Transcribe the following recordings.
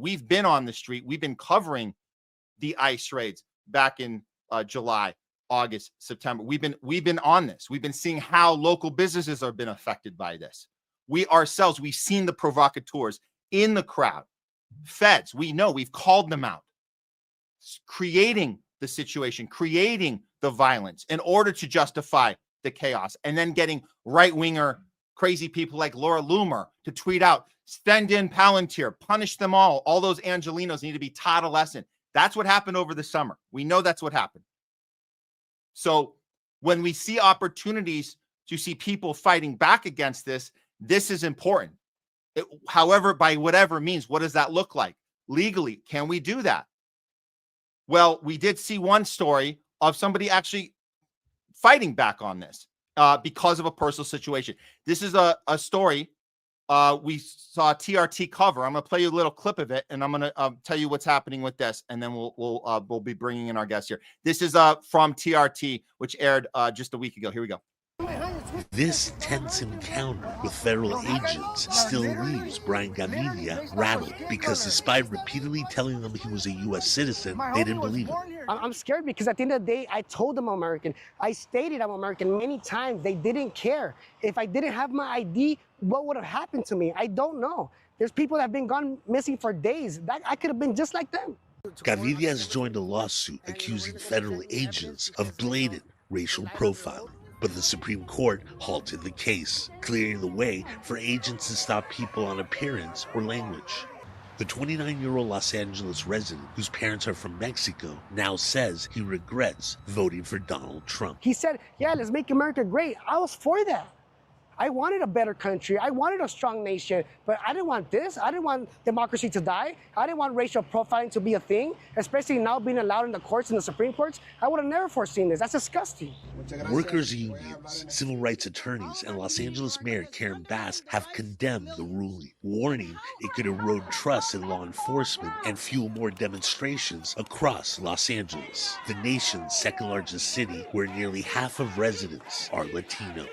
we've been on the street. We've been covering the ICE raids back in July, August, September. We've been on this. We've been seeing how local businesses have been affected by this. We ourselves, we've seen the provocateurs in the crowd. Feds, we know, we've called them out, creating the situation, creating the violence in order to justify the chaos, and then getting right-winger crazy people like Laura Loomer to tweet out, send in Palantir, punish them all. All those Angelinos need to be taught a lesson. That's what happened over the summer. We know that's what happened. So when we see opportunities to see people fighting back against this, this is important. However, by whatever means, what does that look like? Legally, can we do that? Well, we did see one story of somebody actually fighting back on this because of a personal situation. This is a story we saw TRT cover. I'm going to play you a little clip of it, and I'm going to tell you what's happening with this, and then we'll be bringing in our guest here. This is from TRT, which aired just a week ago. Here we go. This tense encounter with federal agents still leaves Brian Gavidia rattled because despite repeatedly telling them he was a U.S. citizen, they didn't believe him. I'm scared because at the end of the day, I told them I'm American. I stated I'm American many times. They didn't care. If I didn't have my ID, what would have happened to me? I don't know. There's people that have been gone missing for days. I could have been just like them. Gavidia has joined a lawsuit accusing federal agents of blatant racial profiling. But the Supreme Court halted the case, clearing the way for agents to stop people on appearance or language. The 29-year-old Los Angeles resident, whose parents are from Mexico, now says he regrets voting for Donald Trump. He said, yeah, let's make America great. I was for that. I wanted a better country. I wanted a strong nation, but I didn't want this. I didn't want democracy to die. I didn't want racial profiling to be a thing, especially now being allowed in the courts and the Supreme Courts. I would have never foreseen this. That's disgusting. Workers' unions, civil rights attorneys, and Los Angeles Mayor Karen Bass have condemned the ruling, warning it could erode trust in law enforcement and fuel more demonstrations across Los Angeles, the nation's second largest city where nearly half of residents are Latino.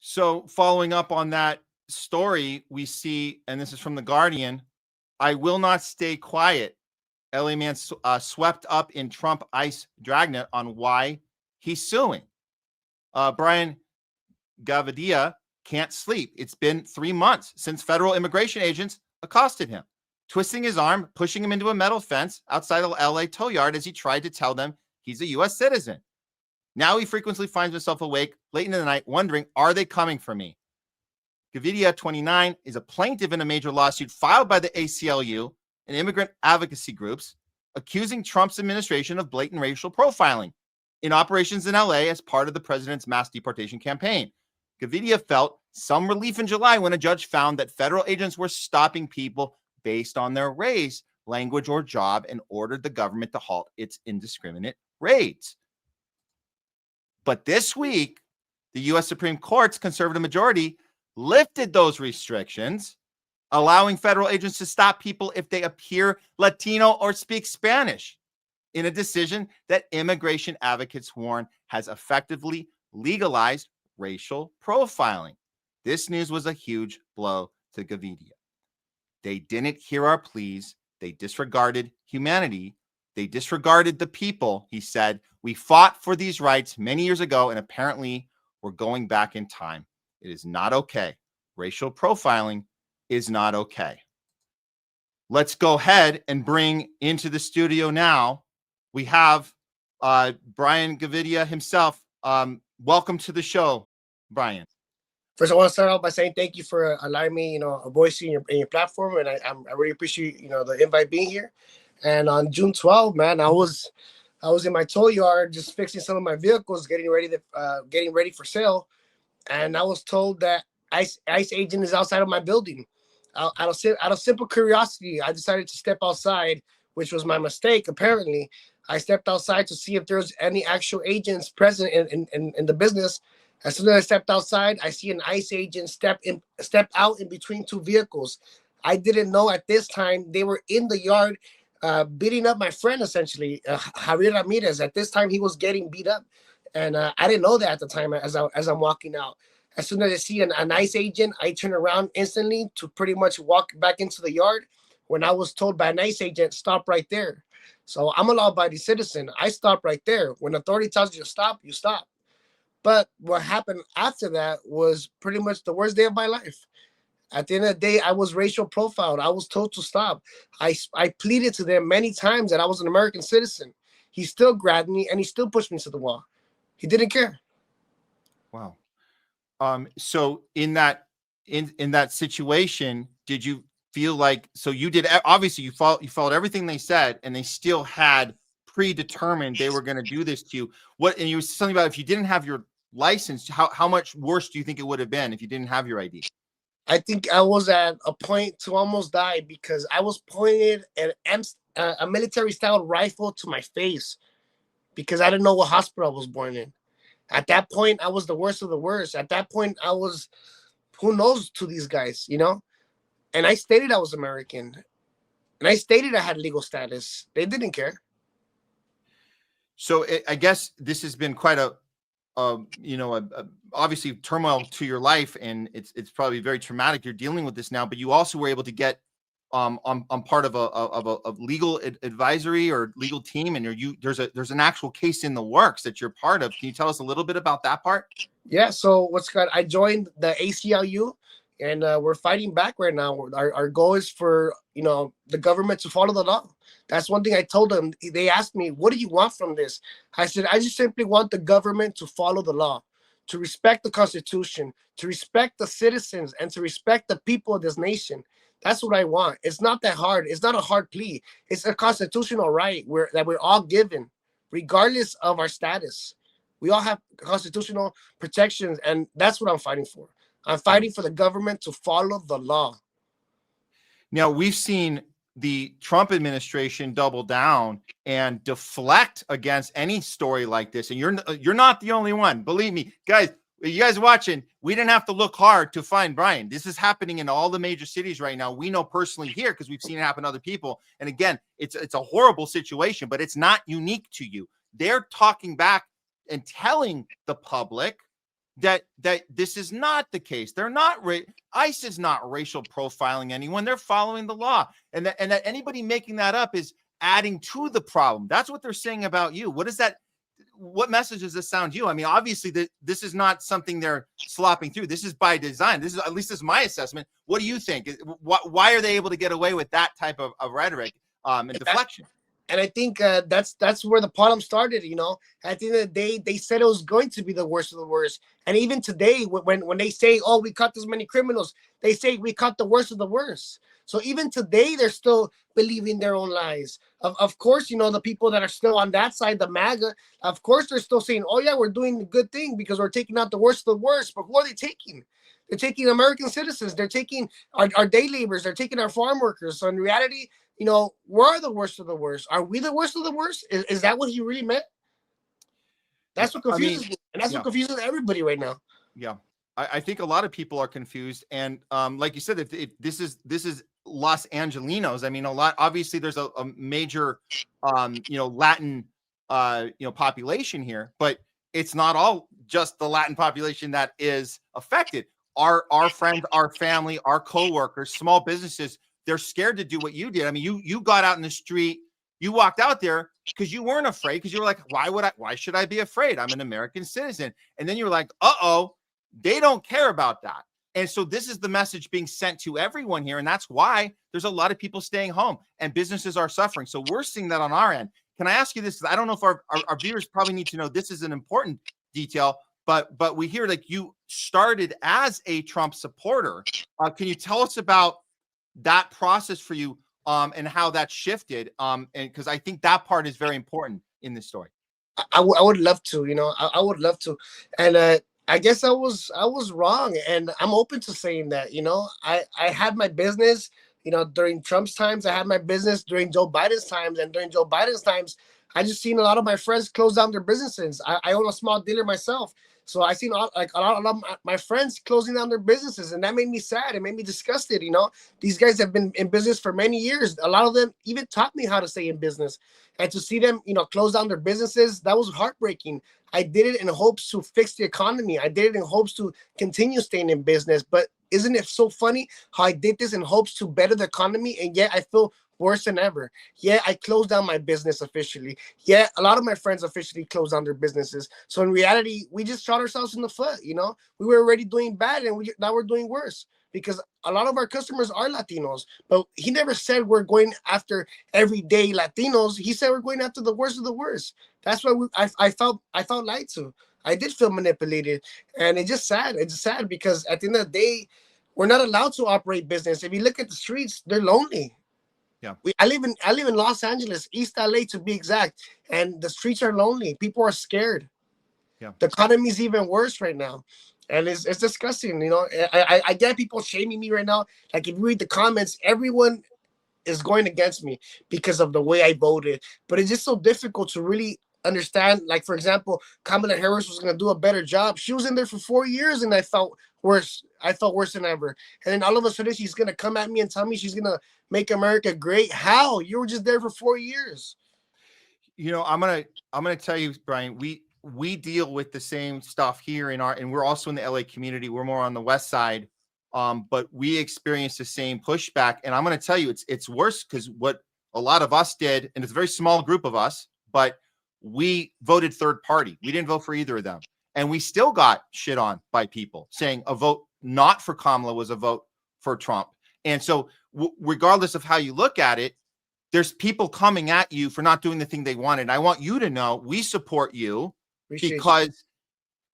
So following up on that story, we see, and this is from The Guardian, I will not stay quiet. LA man swept up in Trump ICE dragnet on why he's suing. Brian Gavidia can't sleep. It's been 3 months since federal immigration agents accosted him, twisting his arm, pushing him into a metal fence outside a LA tow yard as he tried to tell them he's a U.S. citizen. Now he frequently finds himself awake late in the night wondering, are they coming for me? Gavidia, 29, is a plaintiff in a major lawsuit filed by the ACLU and immigrant advocacy groups accusing Trump's administration of blatant racial profiling in operations in LA as part of the president's mass deportation campaign. Gavidia felt some relief in July when a judge found that federal agents were stopping people based on their race, language, or job and ordered the government to halt its indiscriminate raids. But this week, the U.S. Supreme Court's conservative majority lifted those restrictions, allowing federal agents to stop people if they appear Latino or speak Spanish, in a decision that immigration advocates warn has effectively legalized racial profiling. This news was a huge blow to Gavidia. They didn't hear our pleas. They disregarded humanity. They disregarded the people, he said. We fought for these rights many years ago, and apparently we're going back in time. It is not okay. Racial profiling is not okay. Let's go ahead and bring into the studio now. We have Brian Gavidia himself. Welcome to the show, Brian. First, I want to start out by saying thank you for allowing me, a voice in your platform, and I really appreciate, the invite being here. And on June 12th, man, I was in my tow yard just fixing some of my vehicles, getting ready for sale, and I was told that ICE agent is outside of my building. Out of simple curiosity, I decided to step outside, which was my mistake. Apparently, I stepped outside to see if there was any actual agents present in the business. As soon as I stepped outside, I see an ICE agent step out in between two vehicles. I didn't know at this time they were in the yard, beating up my friend, essentially, Javier Ramirez. At this time, he was getting beat up, and I didn't know that at the time as I'm walking out. As soon as I see an ICE agent, I turn around instantly to pretty much walk back into the yard. when I was told by an ICE agent, stop right there. So I'm a law-abiding citizen. I stop right there. When authority tells you to stop, you stop. But what happened after that was pretty much the worst day of my life. At the end of the day, I was racial profiled. I was told to stop. I pleaded to them many times that I was an American citizen. He still grabbed me and he still pushed me to the wall. He didn't care. Wow. So in that situation, did you feel like, so you did, obviously you followed everything they said, and they still had predetermined they were going to do this to you. And you were something about, if you didn't have your license, how much worse do you think it would have been if you didn't have your ID? I think I was at a point to almost die because I was pointed a military style rifle to my face because I didn't know what hospital I was born in. At that point, I was the worst of the worst. At that point, I was, who knows, to these guys, you know? And I stated I was American. And I stated I had legal status. They didn't care. So I guess this has been quite a obviously turmoil to your life, and it's probably very traumatic. You're dealing with this now, but you also were able to get on part of a legal advisory or legal team, and there's an actual case in the works that you're part of. Can you tell us a little bit about that part? Yeah. So I joined the ACLU, and we're fighting back right now. Our goal is for the government to follow the law. That's one thing I told them. They asked me, what do you want from this? I said, I just simply want the government to follow the law, to respect the Constitution, to respect the citizens, and to respect the people of this nation. That's what I want. It's not that hard. It's not a hard plea. It's a constitutional right that we're all given, regardless of our status. We all have constitutional protections, and that's what I'm fighting for. I'm fighting for the government to follow the law. Now, we've seen the Trump administration double down and deflect against any story like this. And you're not the only one. Believe me, guys, you guys watching, we didn't have to look hard to find Brian. This is happening in all the major cities right now. We know personally here because we've seen it happen to other people. And again, it's a horrible situation, but it's not unique to you. They're talking back and telling the public that this is not the case. They're not ICE is not racial profiling anyone. They're following the law, and that anybody making that up is adding to the problem. That's what they're saying about you. What message does this sound to you? I mean, obviously this is not something they're slopping through. This is by design. This is my assessment. What do you think? Why are they able to get away with that type of rhetoric and deflection? And I think that's where the problem started. At the end of the day, they said it was going to be the worst of the worst. And even today, when they say, "Oh, we caught this many criminals," they say we caught the worst of the worst. So even today, they're still believing their own lies. Of course, the people that are still on that side, the MAGA, of course, they're still saying, "Oh yeah, we're doing the good thing because we're taking out the worst of the worst." But who are they taking? They're taking American citizens. They're taking our day laborers. They're taking our farm workers. So in reality, we're the worst of the worst. Are we the worst of the worst? Is that what he really meant? That's what confuses me. And that's what confuses everybody right now. Yeah. I think a lot of people are confused. And like you said, if this is Los Angelinos, I mean, obviously there's a major, Latin, population here, but it's not all just the Latin population that is affected. Our friends, our family, our coworkers, small businesses, they're scared to do what you did. I mean, you got out in the street, you walked out there because you weren't afraid, because you were like, why should I be afraid? I'm an American citizen. And then you're like, they don't care about that. And so this is the message being sent to everyone here. And that's why there's a lot of people staying home and businesses are suffering. So we're seeing that on our end. Can I ask you this? Because I don't know if our viewers probably need to know, this is an important detail, but we hear like you started as a Trump supporter. Can you tell us about that process for you and how that shifted? And because I think that part is very important in this story. I would love to, I would love to. And I guess I was wrong. And I'm open to saying that, I had my business, during Trump's times. I had my business during Joe Biden's times. And during Joe Biden's times, I just seen a lot of my friends close down their businesses. I own a small dealer myself. So I seen a lot of my friends closing down their businesses, and that made me sad. It made me disgusted. These guys have been in business for many years. A lot of them even taught me how to stay in business, and to see them, close down their businesses, that was heartbreaking. I did it in hopes to fix the economy. I did it in hopes to continue staying in business, but isn't it so funny how I did this in hopes to better the economy, and yet I feel worse than ever. Yeah, I closed down my business officially. Yeah, a lot of my friends officially closed down their businesses. So in reality, we just shot ourselves in the foot. You know, we were already doing bad, and now we're doing worse because a lot of our customers are Latinos. But he never said we're going after everyday Latinos. He said we're going after the worst of the worst. That's why I felt lied to. I did feel manipulated, and it's just sad. It's sad because at the end of the day, we're not allowed to operate business. If you look at the streets, they're lonely. Yeah. I live in Los Angeles, East LA to be exact, and the streets are lonely. People are scared. Yeah. The economy is even worse right now, and it's disgusting. You know, I get people shaming me right now. Like if you read the comments, everyone is going against me because of the way I voted. But it's just so difficult to really understand. Like for example, Kamala Harris was going to do a better job. She was in there for 4 years, and I felt worse. I felt worse than ever. And then all of a sudden, she's going to come at me and tell me she's going to make America great. How? You were just there for 4 years. You know, I'm gonna tell you, Brian, we deal with the same stuff here and we're also in the LA community. We're more on the west side, but we experience the same pushback. And I'm gonna tell you, it's worse because what a lot of us did, and it's a very small group of us, but we voted third party. We didn't vote for either of them, and we still got shit on by people saying a vote not for Kamala was a vote for Trump. And so, regardless of how you look at it, there's people coming at you for not doing the thing they wanted. I want you to know we support you because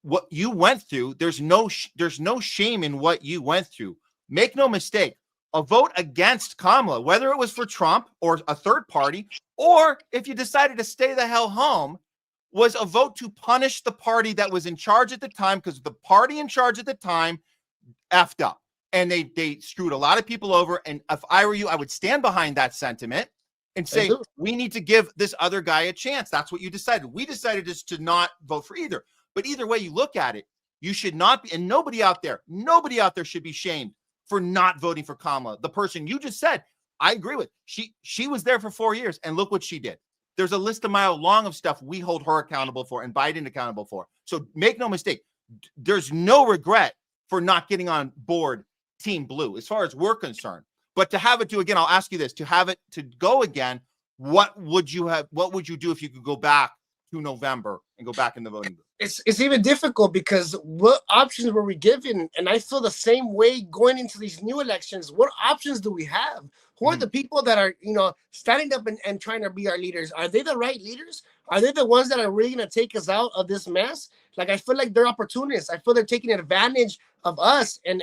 what you went through, there's no shame in what you went through. Make no mistake, a vote against Kamala, whether it was for Trump or a third party, or if you decided to stay the hell home, was a vote to punish the party that was in charge at the time, because the party in charge at the time effed up. And they screwed a lot of people over. And if I were you, I would stand behind that sentiment and say, we need to give this other guy a chance. That's what you decided. We decided just to not vote for either. But either way you look at it, you should not be, and nobody out there should be shamed for not voting for Kamala. The person you just said, I agree with. She was there for 4 years, and look what she did. There's a list a mile long of stuff we hold her accountable for and Biden accountable for. So make no mistake, there's no regret for not getting on board Team Blue as far as we're concerned. But to have it do again, I'll ask you this: to have it to go again, what would you do if you could go back to November and go back in the voting booth? It's even difficult because what options were we given? And I feel the same way going into these new elections. What options do we have? Who are the people that are, standing up and trying to be our leaders? Are they the right leaders? Are they the ones that are really going to take us out of this mess? Like, I feel like they're opportunists. I feel they're taking advantage of us, and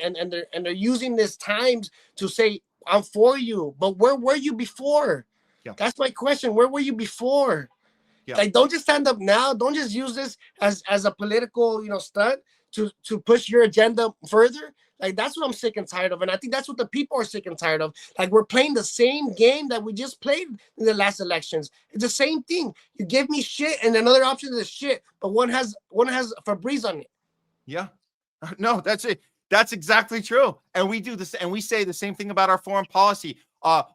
they're using this time to say, I'm for you. But where were you before? Yeah. That's my question. Where were you before? Yeah. Like, don't just stand up now. Don't just use this as a political, stunt to push your agenda further. Like, that's what I'm sick and tired of. And I think that's what the people are sick and tired of. Like, we're playing the same game that we just played in the last elections. It's the same thing. You give me shit and another option is shit, but one has Febreze on it. Yeah. No, that's it. That's exactly true. And we do this, and we say the same thing about our foreign policy.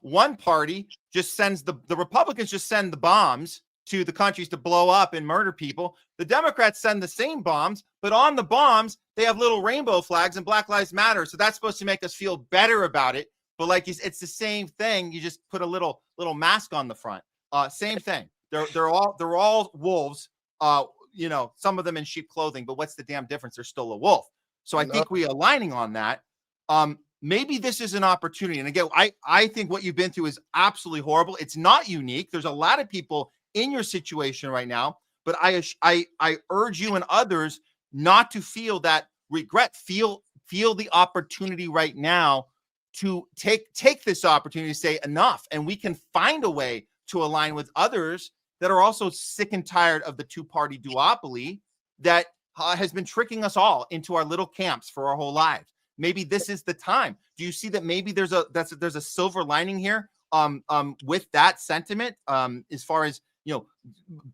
One party just sends the Republicans just send the bombs to the countries to blow up and murder people. The Democrats send the same bombs, but on the bombs, they have little rainbow flags and Black Lives Matter. So that's supposed to make us feel better about it. But like it's the same thing. You just put a little mask on the front. Same thing. They're all wolves. Some of them in sheep clothing, but what's the damn difference? They're still a wolf. So I think we aligning on that. Maybe this is an opportunity. And again, I think what you've been through is absolutely horrible. It's not unique. There's a lot of people in your situation right now, but I urge you and others not to feel that regret. Feel the opportunity right now to take this opportunity to say enough, and we can find a way to align with others that are also sick and tired of the two-party duopoly that has been tricking us all into our little camps for our whole lives. Maybe this is the time. Do you see that maybe there's a silver lining here with that sentiment as far as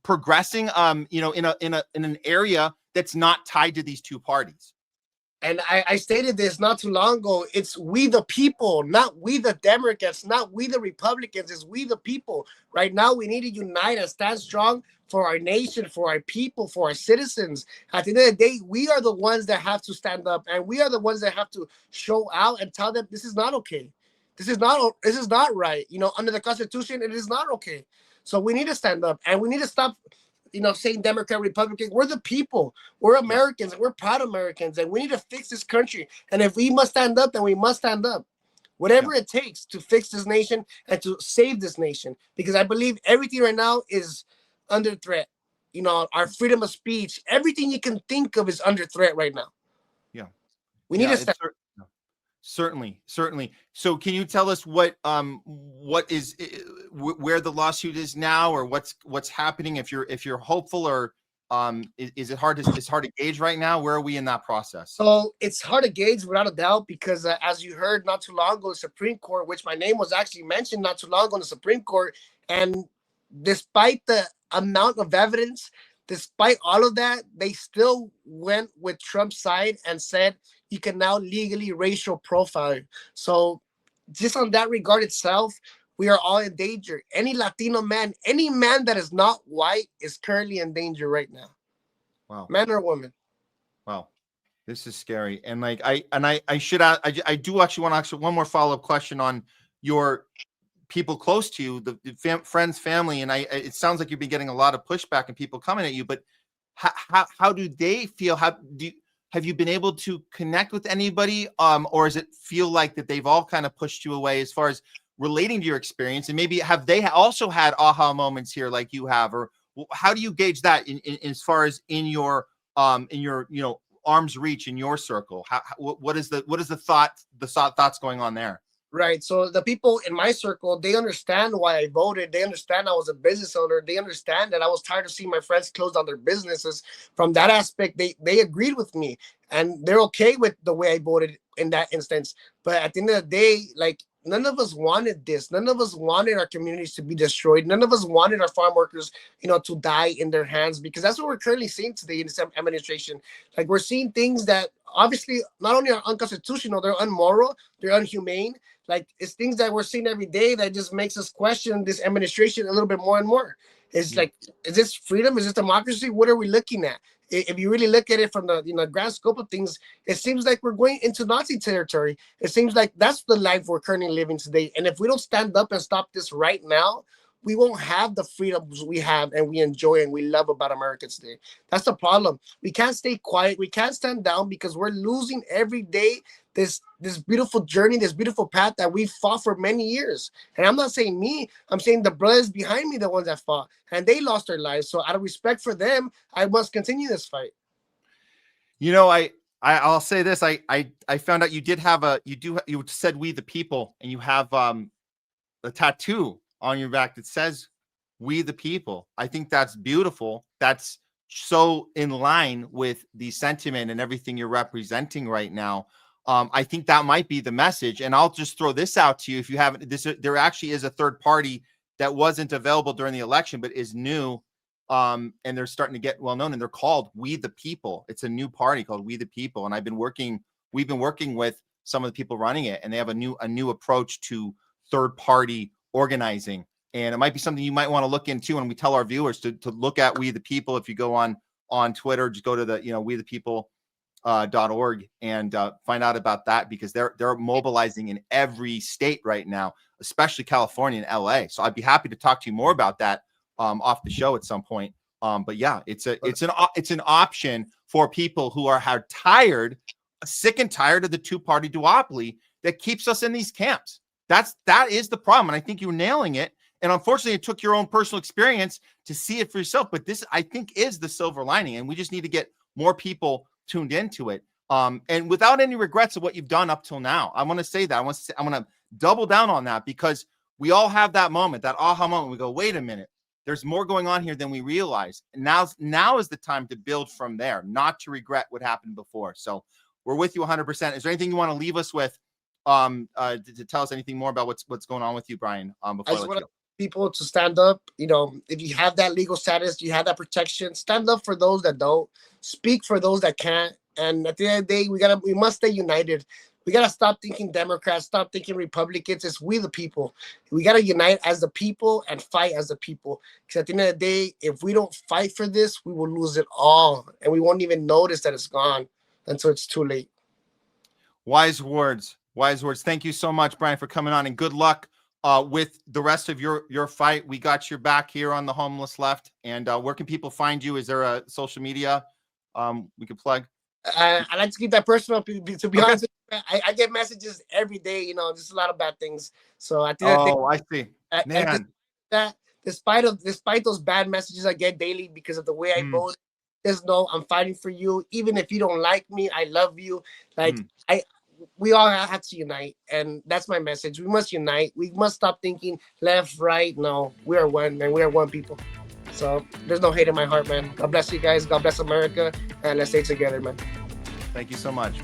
progressing in an area that's not tied to these two parties? And I stated this not too long ago. It's we the people, not we the Democrats, not we the Republicans. It's we the people. Right now, we need to unite and stand strong for our nation, for our people, for our citizens. At the end of the day, we are the ones that have to stand up, and we are the ones that have to show out and tell them this is not okay. This is not right. You know, under the Constitution, it is not okay. So we need to stand up, and we need to stop, you know, saying Democrat, Republican. We're the people. We're Americans, and we're proud Americans, and we need to fix this country. And if we must stand up, then we must stand up. Whatever it takes to fix this nation and to save this nation. Because I believe everything right now is under threat. You know, our freedom of speech, everything you can think of is under threat right now. Yeah. We need to stand up. Certainly. So can you tell us what is where the lawsuit is now, or what's happening, if you're hopeful, or is it hard to gauge right now? Where are we in that process? So it's hard to gauge without a doubt, because as you heard not too long ago, the Supreme Court, which my name was actually mentioned not too long ago in the Supreme Court, and despite the amount of evidence, despite all of that, they still went with Trump's side and said you can now legally racial profile. So just on that regard itself, we are all in danger. Any Latino man, any man that is not white is currently in danger right now. Wow. Man or woman. Wow. This is scary. And like, I do actually want to ask one more follow-up question on your people close to you, the friends, family. And it sounds like you've been getting a lot of pushback and people coming at you, but how do they feel? Have you been able to connect with anybody? Or does it feel like that they've all kind of pushed you away as far as relating to your experience? And maybe have they also had aha moments here like you have? Or how do you gauge that in as far as in your arm's reach in your circle? What is the thoughts going on there? Right. So the people in my circle, they understand why I voted. They understand I was a business owner. They understand that I was tired of seeing my friends close down their businesses. From that aspect, they agreed with me, and they're okay with the way I voted in that instance. But at the end of the day, like, none of us wanted this. None of us wanted our communities to be destroyed. None of us wanted our farm workers, to die in their hands, because that's what we're currently seeing today in this administration. Like, we're seeing things that obviously not only are unconstitutional, they're unmoral, they're unhumane. Like, it's things that we're seeing every day that just makes us question this administration a little bit more and more. It's like, is this freedom? Is this democracy? What are we looking at? If you really look at it from the grand scope of things, it seems like we're going into Nazi territory. It seems like that's the life we're currently living today. And if we don't stand up and stop this right now, we won't have the freedoms we have and we enjoy and we love about America today. That's the problem. We can't stay quiet. We can't stand down, because we're losing every day this beautiful journey, this beautiful path that we fought for many years. And I'm not saying me, I'm saying the brothers behind me, the ones that fought, and they lost their lives. So out of respect for them, I must continue this fight. I'll say this. I found out you said "we the people," and you have a tattoo on your back that says "we the people." I think that's beautiful. That's so in line with the sentiment and everything you're representing right now. I think that might be the message. And I'll just throw this out to you. If you haven't, there actually is a third party that wasn't available during the election, but is new. And they're starting to get well known, and they're called We the People. It's a new party called We the People. And we've been working with some of the people running it, and they have a new approach to third party organizing. And it might be something you might want to look into. And we tell our viewers to look at We the People. If you go on Twitter, just go to the, We the People .org and find out about that, because they're mobilizing in every state right now, especially California and LA. So I'd be happy to talk to you more about that off the show at some point. But yeah, it's an option for people who are sick and tired of the two-party duopoly that keeps us in these camps. That is the problem. And I think you're nailing it. And unfortunately, it took your own personal experience to see it for yourself. But this, I think, is the silver lining. And we just need to get more people tuned into it. And without any regrets of what you've done up till now. I want to say that. I'm going to double down on that, because we all have that moment, that aha moment. We go, wait a minute, there's more going on here than we realize. And now is the time to build from there, not to regret what happened before. So we're with you 100%. Is there anything you want to leave us with to tell us anything more about what's going on with you, Brian? Before I let you go. People to stand up. If you have that legal status, you have that protection, stand up for those that don't, speak for those that can't. And at the end of the day, we must stay united. We gotta stop thinking Democrats, stop thinking Republicans. It's we the people. We gotta unite as the people and fight as the people. Because at the end of the day, if we don't fight for this, we will lose it all, and we won't even notice that it's gone until it's too late. Wise words. Wise words. Thank you so much, Brian, for coming on, and good luck with the rest of your fight. We got your back here on the Homeless Left. And where can people find you? Is there a social media we can plug? I like to keep that personal. To be honest, I get messages every day. Just a lot of bad things. So I think. I see. Man. Despite those bad messages I get daily because of the way I vote, just know I'm fighting for you. Even if you don't like me, I love you. We all have to unite, and that's my message. We must unite. We must stop thinking left, right. No, we are one, man. We are one people. So there's no hate in my heart, man. God bless you guys. God bless America, and let's stay together, man. Thank you so much.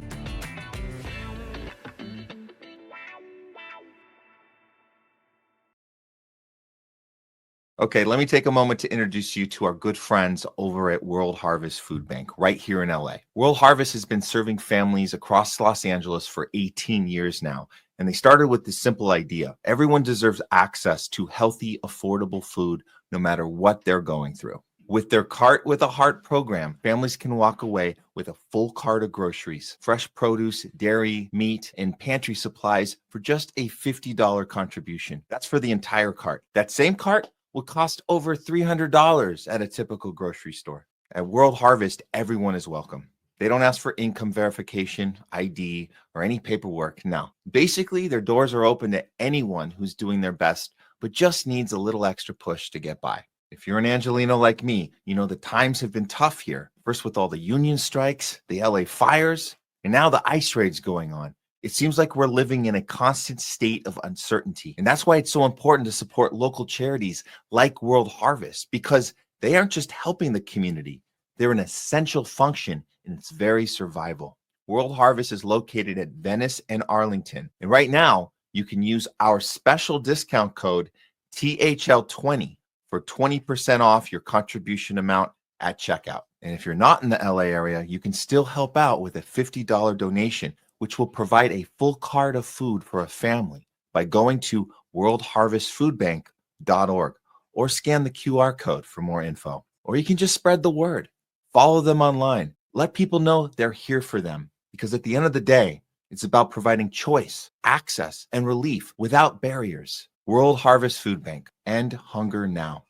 Okay, let me take a moment to introduce you to our good friends over at World Harvest Food Bank right here in LA. World Harvest has been serving families across Los Angeles for 18 years now, and they started with this simple idea. Everyone deserves access to healthy, affordable food no matter what they're going through. With their Cart with a Heart program, families can walk away with a full cart of groceries, fresh produce, dairy, meat, and pantry supplies for just a $50 contribution. That's for the entire cart. That same cart would cost over $300 at a typical grocery store. At World Harvest, everyone is welcome. They don't ask for income verification, ID, or any paperwork. No. Basically, their doors are open to anyone who's doing their best, but just needs a little extra push to get by. If you're an Angelino like me, you know the times have been tough here. First with all the union strikes, the LA fires, and now the ICE raids going on. It seems like we're living in a constant state of uncertainty. And that's why it's so important to support local charities like World Harvest, because they aren't just helping the community. They're an essential function in its very survival. World Harvest is located at Venice and Arlington. And right now, you can use our special discount code THL20 for 20% off your contribution amount at checkout. And if you're not in the LA area, you can still help out with a $50 donation, which will provide a full cart of food for a family by going to worldharvestfoodbank.org or scan the QR code for more info. Or you can just spread the word. Follow them online. Let people know they're here for them, because at the end of the day, it's about providing choice, access, and relief without barriers. World Harvest Food Bank. End hunger now.